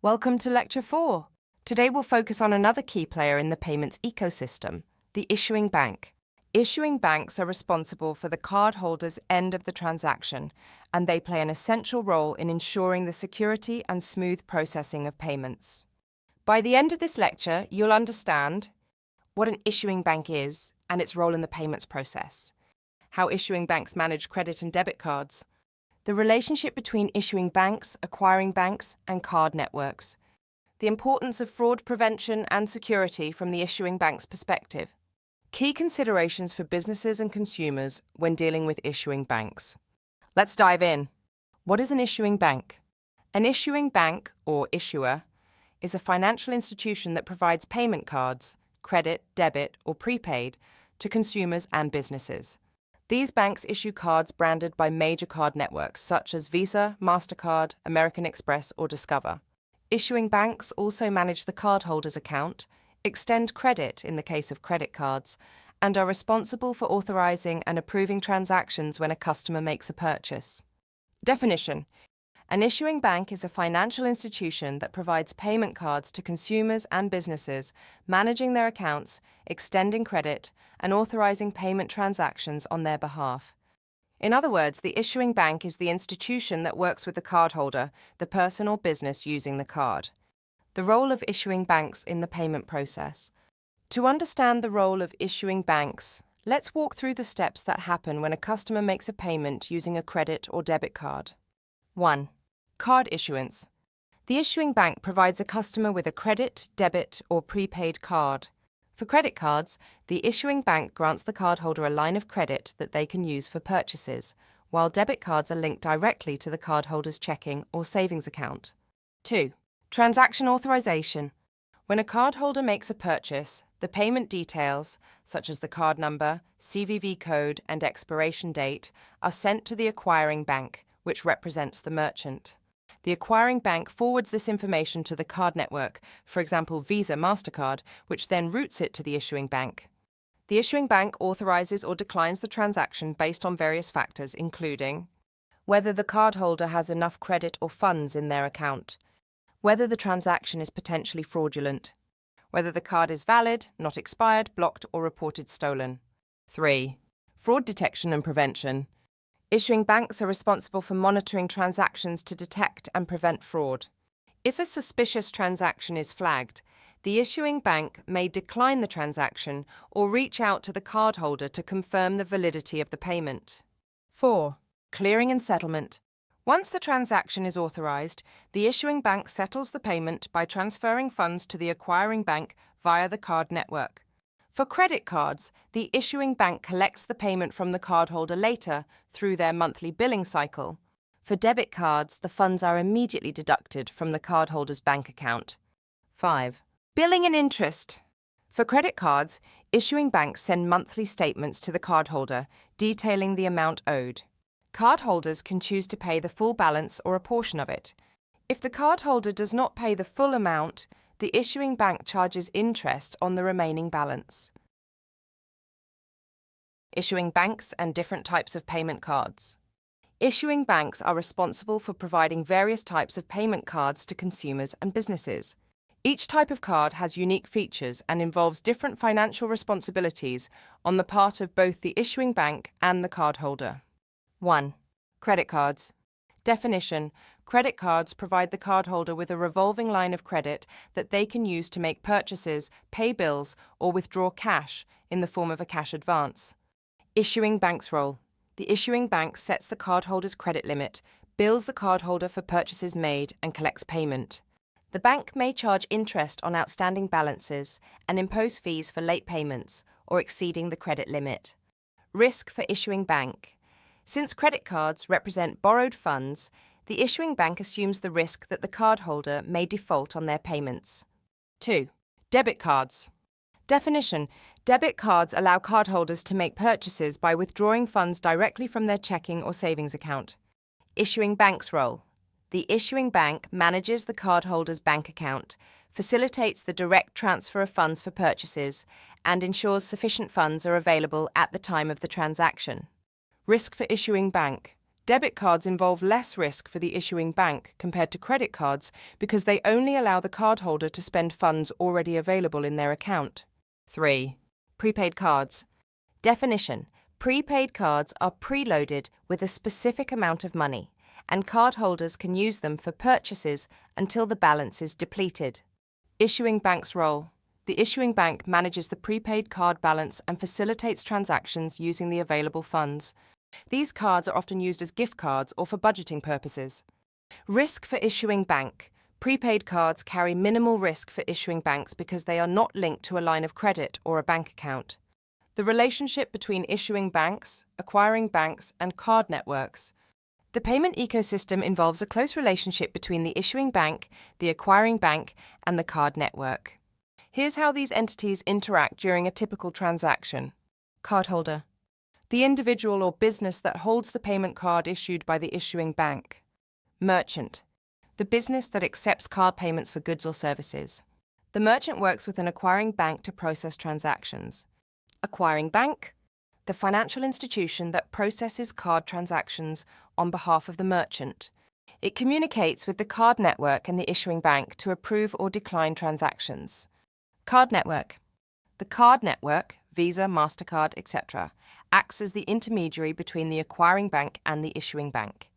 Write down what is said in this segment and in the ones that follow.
Welcome to Lecture 4. Today we'll focus on another key player in the payments ecosystem, the issuing bank. Issuing banks are responsible for the cardholder's end of the transaction, and they play an essential role in ensuring the security and smooth processing of payments. By the end of this lecture, you'll understand what an issuing bank is and its role in the payments process, how issuing banks manage credit and debit cards, the relationship between issuing banks, acquiring banks, and card networks, the importance of fraud prevention and security from the issuing bank's perspective, key considerations for businesses and consumers when dealing with issuing banks. Let's dive in. What is an issuing bank? An issuing bank, or issuer, is a financial institution that provides payment cards, credit, debit, or prepaid, to consumers and businesses. These banks issue cards branded by major card networks such as Visa, MasterCard, American Express, or Discover. Issuing banks also manage the cardholder's account, extend credit in the case of credit cards, and are responsible for authorizing and approving transactions when a customer makes a purchase. Definition: an issuing bank is a financial institution that provides payment cards to consumers and businesses, managing their accounts, extending credit, and authorizing payment transactions on their behalf. In other words, the issuing bank is the institution that works with the cardholder, the person or business using the card. The role of issuing banks in the payment process. To understand the role of issuing banks, let's walk through the steps that happen when a customer makes a payment using a credit or debit card. 1. Card issuance. The issuing bank provides a customer with a credit, debit, or prepaid card. For credit cards, the issuing bank grants the cardholder a line of credit that they can use for purchases, while debit cards are linked directly to the cardholder's checking or savings account. 2. Transaction authorization. When a cardholder makes a purchase, the payment details, such as the card number, CVV code, and expiration date, are sent to the acquiring bank, which represents the merchant. The acquiring bank forwards this information to the card network, for example Visa, MasterCard, which then routes it to the issuing bank. The issuing bank authorizes or declines the transaction based on various factors, including whether the cardholder has enough credit or funds in their account, whether the transaction is potentially fraudulent, whether the card is valid, not expired, blocked, or reported stolen. 3. Fraud detection and prevention. Issuing banks are responsible for monitoring transactions to detect and prevent fraud. If a suspicious transaction is flagged, the issuing bank may decline the transaction or reach out to the cardholder to confirm the validity of the payment. 4. Clearing and settlement. Once the transaction is authorized, the issuing bank settles the payment by transferring funds to the acquiring bank via the card network. For credit cards, the issuing bank collects the payment from the cardholder later through their monthly billing cycle. For debit cards, the funds are immediately deducted from the cardholder's bank account. 5. Billing and interest. For credit cards, issuing banks send monthly statements to the cardholder detailing the amount owed. Cardholders can choose to pay the full balance or a portion of it. If the cardholder does not pay the full amount, the issuing bank charges interest on the remaining balance. Issuing banks and different types of payment cards. Issuing banks are responsible for providing various types of payment cards to consumers and businesses. Each type of card has unique features and involves different financial responsibilities on the part of both the issuing bank and the cardholder. 1. Credit cards. Definition: credit cards provide the cardholder with a revolving line of credit that they can use to make purchases, pay bills, or withdraw cash in the form of a cash advance. Issuing bank's role. The issuing bank sets the cardholder's credit limit, bills the cardholder for purchases made, and collects payment. The bank may charge interest on outstanding balances and impose fees for late payments or exceeding the credit limit. Risk for issuing bank. Since credit cards represent borrowed funds, the issuing bank assumes the risk that the cardholder may default on their payments. 2. Debit cards. Definition: debit cards allow cardholders to make purchases by withdrawing funds directly from their checking or savings account. Issuing bank's role. The issuing bank manages the cardholder's bank account, facilitates the direct transfer of funds for purchases, and ensures sufficient funds are available at the time of the transaction. Risk for issuing bank. Debit cards involve less risk for the issuing bank compared to credit cards because they only allow the cardholder to spend funds already available in their account. 3. Prepaid cards. Definition: prepaid cards are preloaded with a specific amount of money, and cardholders can use them for purchases until the balance is depleted. Issuing bank's role. The issuing bank manages the prepaid card balance and facilitates transactions using the available funds. These cards are often used as gift cards or for budgeting purposes. Risk for issuing bank. Prepaid cards carry minimal risk for issuing banks because they are not linked to a line of credit or a bank account. The relationship between issuing banks, acquiring banks, and card networks. The payment ecosystem involves a close relationship between the issuing bank, the acquiring bank, and the card network. Here's how these entities interact during a typical transaction. Cardholder: the individual or business that holds the payment card issued by the issuing bank. Merchant: the business that accepts card payments for goods or services. The merchant works with an acquiring bank to process transactions. Acquiring bank: the financial institution that processes card transactions on behalf of the merchant. It communicates with the card network and the issuing bank to approve or decline transactions. Card network: the card network, Visa, MasterCard, etc., acts as the intermediary between the acquiring bank and the issuing bank.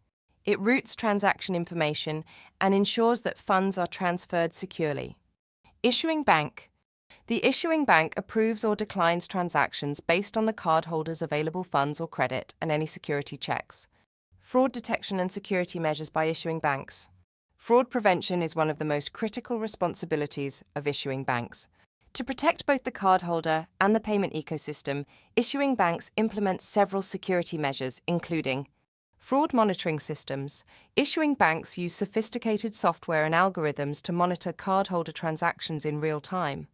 It routes transaction information and ensures that funds are transferred securely. Issuing bank: the issuing bank approves or declines transactions based on the cardholder's available funds or credit and any security checks. Fraud detection and security measures by issuing banks. Fraud prevention is one of the most critical responsibilities of issuing banks. To protect both the cardholder and the payment ecosystem, issuing banks implement several security measures, including fraud monitoring systems. Issuing banks use sophisticated software and algorithms to monitor cardholder transactions in real time.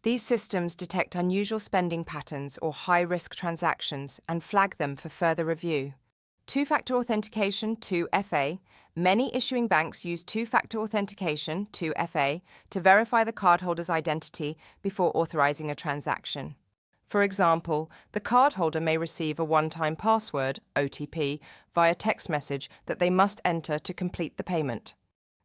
These systems detect unusual spending patterns or high-risk transactions and flag them for further review. Two-factor authentication, 2FA. Many issuing banks use two-factor authentication, 2FA, to verify the cardholder's identity before authorizing a transaction. For example, the cardholder may receive a one-time password, OTP, via text message that they must enter to complete the payment.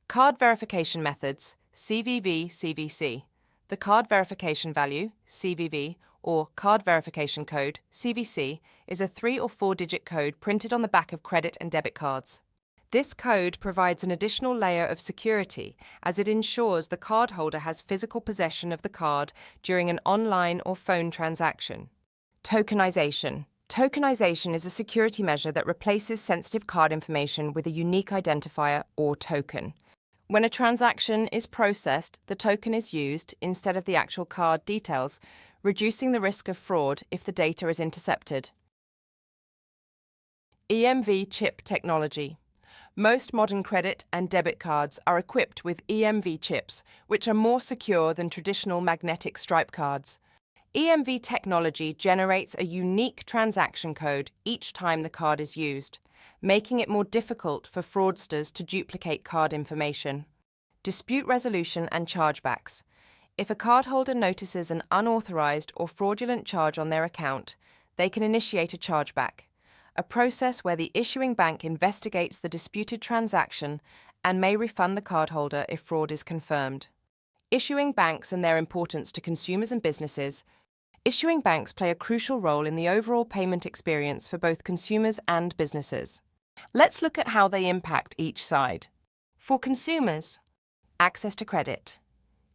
Card verification methods, CVV/CVC. The card verification value, CVV, or card verification code, CVC, is a 3 or 4-digit code printed on the back of credit and debit cards. This code provides an additional layer of security as it ensures the cardholder has physical possession of the card during an online or phone transaction. Tokenization. Tokenization is a security measure that replaces sensitive card information with a unique identifier or token. When a transaction is processed, the token is used instead of the actual card details, reducing the risk of fraud if the data is intercepted. EMV chip technology. Most modern credit and debit cards are equipped with EMV chips, which are more secure than traditional magnetic stripe cards. EMV technology generates a unique transaction code each time the card is used, making it more difficult for fraudsters to duplicate card information. Dispute resolution and chargebacks. If a cardholder notices an unauthorized or fraudulent charge on their account, they can initiate a chargeback, a process where the issuing bank investigates the disputed transaction and may refund the cardholder if fraud is confirmed. Issuing banks and their importance to consumers and businesses. Issuing banks play a crucial role in the overall payment experience for both consumers and businesses. Let's look at how they impact each side. For consumers, access to credit.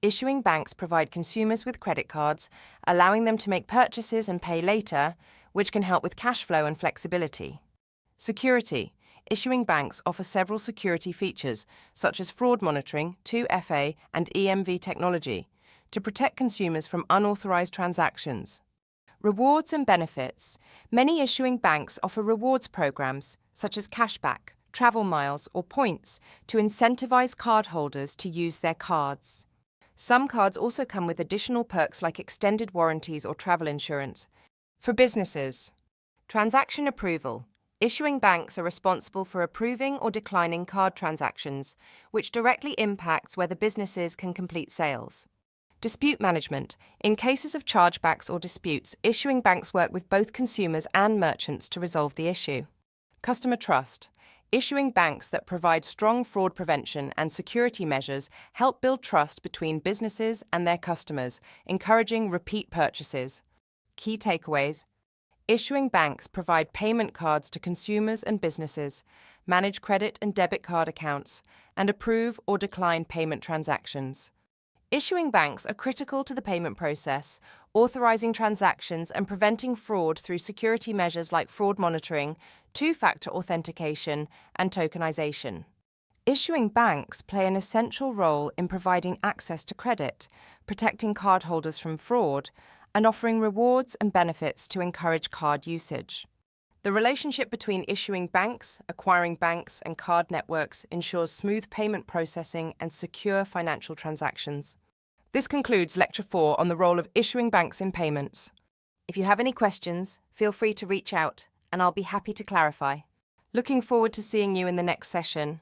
Issuing banks provide consumers with credit cards, allowing them to make purchases and pay later, which can help with cash flow and flexibility. Security. Issuing banks offer several security features, such as fraud monitoring, 2FA, and EMV technology, to protect consumers from unauthorized transactions. Rewards and benefits. Many issuing banks offer rewards programs, such as cashback, travel miles, or points, to incentivize cardholders to use their cards. Some cards also come with additional perks like extended warranties or travel insurance. For businesses, transaction approval. Issuing banks are responsible for approving or declining card transactions, which directly impacts whether businesses can complete sales. Dispute management. In cases of chargebacks or disputes, issuing banks work with both consumers and merchants to resolve the issue. Customer trust. Issuing banks that provide strong fraud prevention and security measures help build trust between businesses and their customers, encouraging repeat purchases. Key takeaways. Issuing banks provide payment cards to consumers and businesses, manage credit and debit card accounts, and approve or decline payment transactions. Issuing banks are critical to the payment process, authorizing transactions and preventing fraud through security measures like fraud monitoring, two-factor authentication, and tokenization. Issuing banks play an essential role in providing access to credit, protecting cardholders from fraud, and offering rewards and benefits to encourage card usage. The relationship between issuing banks, acquiring banks, and card networks ensures smooth payment processing and secure financial transactions. This concludes Lecture 4 on the role of issuing banks in payments. If you have any questions, feel free to reach out, and I'll be happy to clarify. Looking forward to seeing you in the next session.